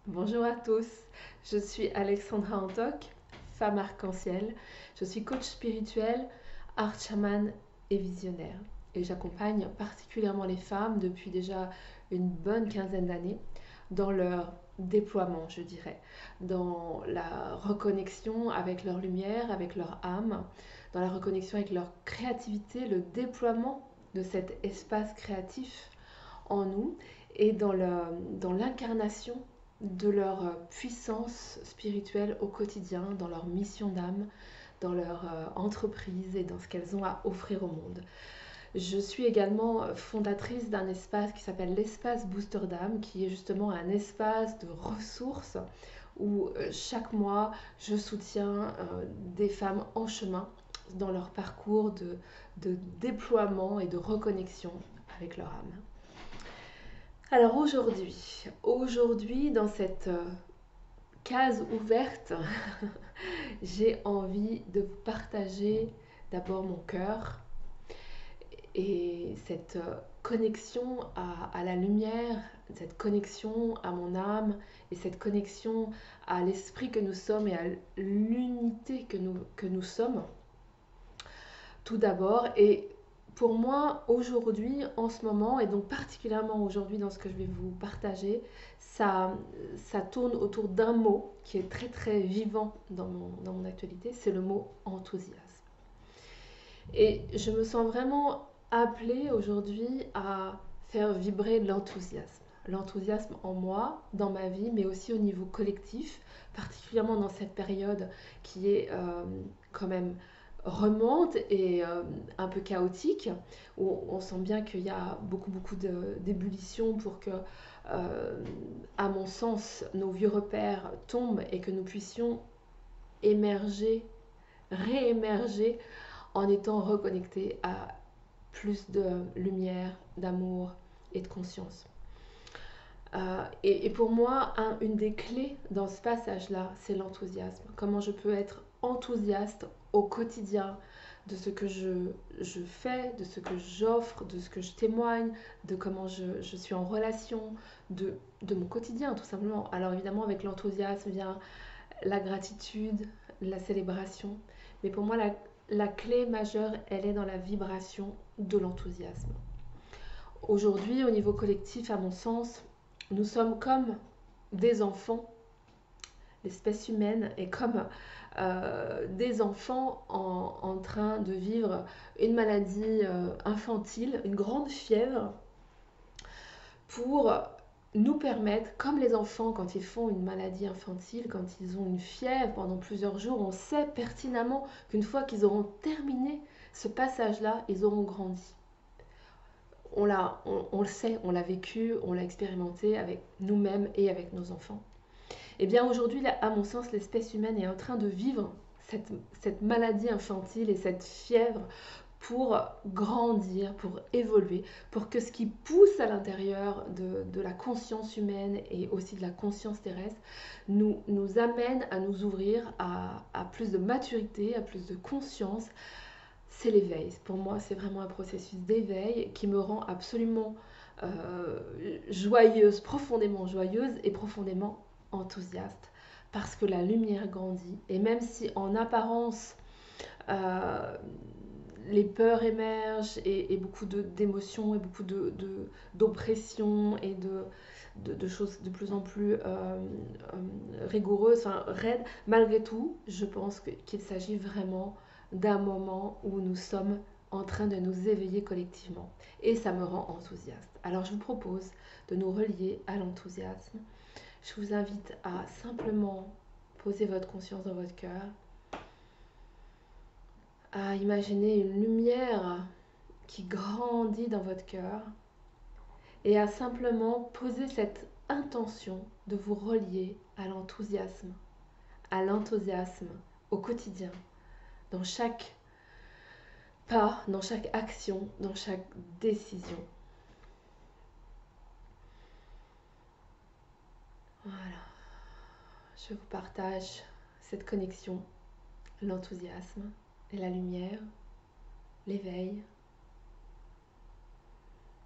Bonjour à tous, je suis Alexandra Antoc, femme arc-en-ciel. Je suis coach spirituel, art chaman et visionnaire. Et j'accompagne particulièrement les femmes depuis déjà une bonne quinzaine d'années dans leur déploiement, je dirais, dans la reconnexion avec leur lumière, avec leur âme, dans la reconnexion avec leur créativité, le déploiement de cet espace créatif en nous et dans l'incarnation de leur puissance spirituelle au quotidien, dans leur mission d'âme, dans leur entreprise et dans ce qu'elles ont à offrir au monde. Je suis également fondatrice d'un espace qui s'appelle l'espace Booster d'âme, qui est justement un espace de ressources où chaque mois je soutiens des femmes en chemin dans leur parcours de déploiement et de reconnexion avec leur âme. Alors aujourd'hui dans cette case ouverte, j'ai envie de vous partager d'abord mon cœur et cette connexion à la lumière, cette connexion à mon âme et cette connexion à l'esprit que nous sommes et à l'unité que nous sommes tout d'abord. Et pour moi, aujourd'hui, en ce moment, et donc particulièrement aujourd'hui dans ce que je vais vous partager, ça tourne autour d'un mot qui est très très vivant dans mon actualité, c'est le mot enthousiasme. Et je me sens vraiment appelée aujourd'hui à faire vibrer l'enthousiasme. L'enthousiasme en moi, dans ma vie, mais aussi au niveau collectif, particulièrement dans cette période qui est quand même remonte et un peu chaotique, où on sent bien qu'il y a beaucoup d'ébullition pour que, à mon sens, nos vieux repères tombent et que nous puissions émerger, réémerger en étant reconnectés à plus de lumière, d'amour et de conscience. Et pour moi, une des clés dans ce passage-là, c'est l'enthousiasme. Comment je peux être enthousiaste au quotidien de ce que je fais, de ce que j'offre, de ce que je témoigne, de comment je suis en relation, de mon quotidien tout simplement. Alors évidemment, avec l'enthousiasme vient la gratitude, la célébration. Mais pour moi, la clé majeure, elle est dans la vibration de l'enthousiasme. Aujourd'hui, au niveau collectif, à mon sens, nous sommes comme des enfants. L'espèce humaine est comme des enfants en train de vivre une maladie infantile, une grande fièvre, pour nous permettre, comme les enfants quand ils font une maladie infantile, quand ils ont une fièvre pendant plusieurs jours, on sait pertinemment qu'une fois qu'ils auront terminé ce passage-là, ils auront grandi. On le sait, on l'a vécu, on l'a expérimenté avec nous-mêmes et avec nos enfants. Et bien aujourd'hui, à mon sens, l'espèce humaine est en train de vivre cette maladie infantile et cette fièvre pour grandir, pour évoluer, pour que ce qui pousse à l'intérieur de la conscience humaine et aussi de la conscience terrestre nous amène à nous ouvrir à plus de maturité, à plus de conscience. C'est l'éveil. Pour moi, c'est vraiment un processus d'éveil qui me rend absolument joyeuse, profondément joyeuse et profondément enthousiaste. Parce que la lumière grandit. Et même si en apparence, euh, les peurs émergent et beaucoup d'émotions et beaucoup d'oppression et de choses de plus en plus rigoureuses, enfin raides, malgré tout, je pense qu'il s'agit vraiment d'un moment où nous sommes en train de nous éveiller collectivement. Et ça me rend enthousiaste. Alors je vous propose de nous relier à l'enthousiasme. Je vous invite à simplement poser votre conscience dans votre cœur, à imaginer une lumière qui grandit dans votre cœur et à simplement poser cette intention de vous relier à l'enthousiasme au quotidien, dans chaque pas, dans chaque action, dans chaque décision. Voilà, je vous partage cette connexion, l'enthousiasme et la lumière, l'éveil,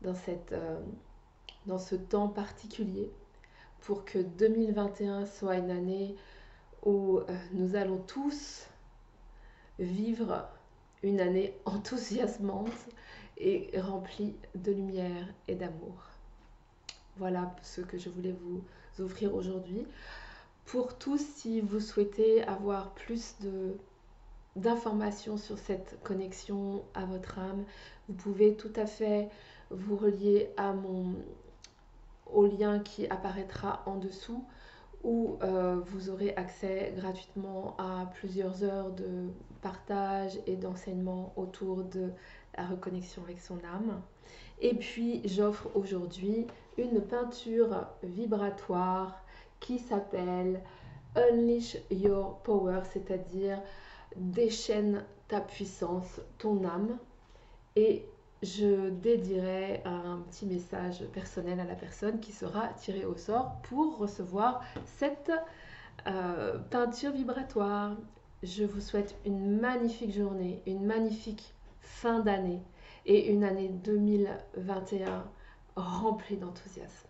dans, dans ce temps particulier pour que 2021 soit une année où nous allons tous vivre une année enthousiasmante et remplie de lumière et d'amour. Voilà ce que je voulais vous offrir aujourd'hui. Pour tous, si vous souhaitez avoir plus d'informations sur cette connexion à votre âme, vous pouvez tout à fait vous relier au lien qui apparaîtra en dessous, où vous aurez accès gratuitement à plusieurs heures de partage et d'enseignement autour de la reconnexion avec son âme. Et puis j'offre aujourd'hui une peinture vibratoire qui s'appelle Unleash Your Power, c'est-à-dire déchaîne ta puissance, ton âme. Et je dédierai un petit message personnel à la personne qui sera tirée au sort pour recevoir cette peinture vibratoire. Je vous souhaite une magnifique journée, une magnifique fin d'année et une année 2021 remplie d'enthousiasme.